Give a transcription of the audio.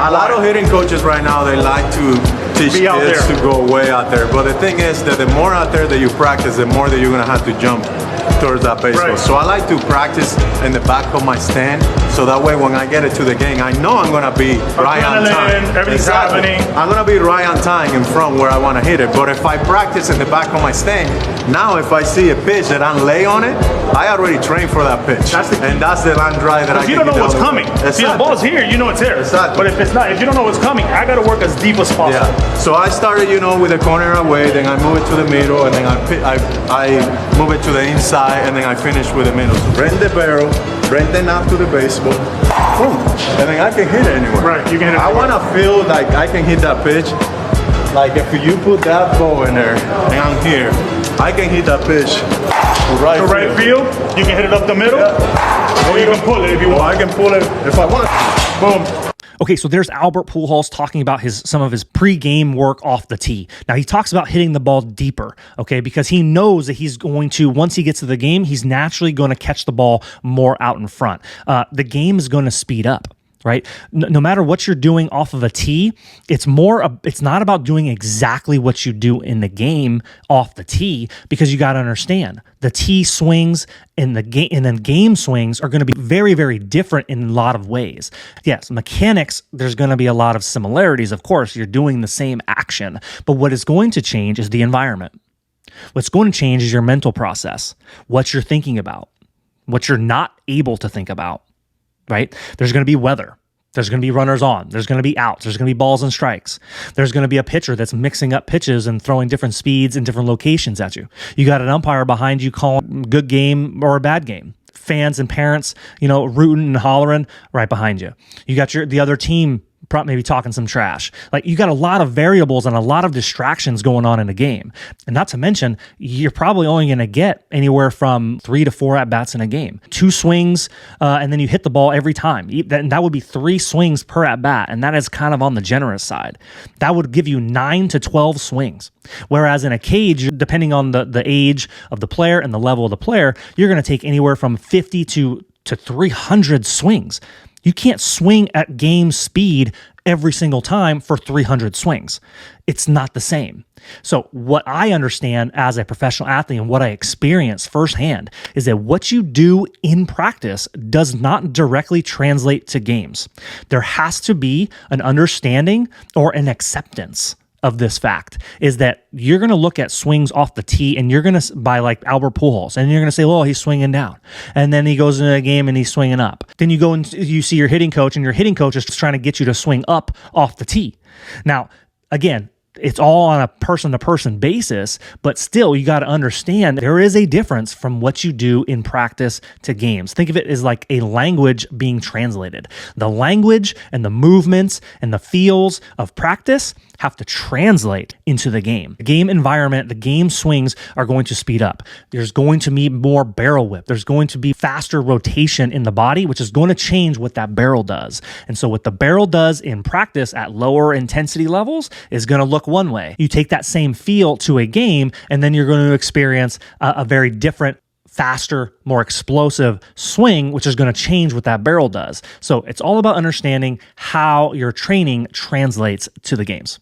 A lot of hitting coaches right now, they like to teach kids to go way out there. But the thing is that the more out there that you practice, the more that you're going to have to jump towards that baseball. Right. So I like to practice in the back of my stand, so that way when I get it to the game, I know I'm going to be right on time. Everything's happening. I'm going to be right on time in front where I want to hit it. But if I practice in the back of my stand, now if I see a pitch that I'm lay on it, I already trained for that pitch. And that's the line drive that I can. You don't know what's coming. See, the ball's here, you know it's here. Exactly. But if it's not, if you don't know what's coming, I got to work as deep as possible. Yeah. So I started, with the corner away, then I move it to the middle, and then I move it to the inside, and then I finish with the middle. So bring the barrel, bring the knob to the baseball, boom, and then I can hit it anywhere. Right, you can hit it. I want to feel like I can hit that pitch. Like if you put that ball in there, and I'm here, I can hit that pitch to right field. You can hit it up the middle, or you can pull it if you want. I can pull it if I want. Boom. Okay, so there's Albert Pujols talking about some of his pre-game work off the tee. Now, he talks about hitting the ball deeper, okay, because he knows that he's going to, once he gets to the game, he's naturally going to catch the ball more out in front. The game is going to speed up. Right? No matter what you're doing off of a tee, it's not about doing exactly what you do in the game off the tee, because you got to understand the tee swings and then game swings are going to be very, very different in a lot of ways. Yes, mechanics, there's going to be a lot of similarities. Of course, you're doing the same action, but what is going to change is the environment. What's going to change is your mental process, what you're thinking about, what you're not able to think about. Right? There's going to be weather. There's going to be runners on. There's going to be outs. There's going to be balls and strikes. There's going to be a pitcher that's mixing up pitches and throwing different speeds and different locations at you. You got an umpire behind you calling a good game or a bad game. Fans and parents, rooting and hollering right behind you. You got the other team maybe talking some trash. Like, you got a lot of variables and a lot of distractions going on in a game. And not to mention, you're probably only going to get anywhere from 3 to 4 at-bats in a game. 2 swings, and then you hit the ball every time. That would be 3 swings per at-bat, and that is kind of on the generous side. That would give you 9 to 12 swings. Whereas in a cage, depending on the age of the player and the level of the player, you're going to take anywhere from 50 to 300 swings. You can't swing at game speed every single time for 300 swings. It's not the same. So what I understand as a professional athlete and what I experience firsthand is that what you do in practice does not directly translate to games. There has to be an understanding or an acceptance of this fact, is that you're going to look at swings off the tee and you're going to, by like Albert Pujols, and you're going to say, well, he's swinging down. And then he goes into a game and he's swinging up. Then you go and you see your hitting coach, and your hitting coach is just trying to get you to swing up off the tee. Now, again, it's all on a person-to-person basis, but still, you got to understand there is a difference from what you do in practice to games. Think of it as like a language being translated. The language and the movements and the feels of practice have to translate into the game. The game environment, the game swings are going to speed up. There's going to be more barrel whip. There's going to be faster rotation in the body, which is going to change what that barrel does. And so what the barrel does in practice at lower intensity levels is going to look one way. You take that same feel to a game, and then you're going to experience a very different, faster, more explosive swing, which is going to change what that barrel does. So it's all about understanding how your training translates to the games.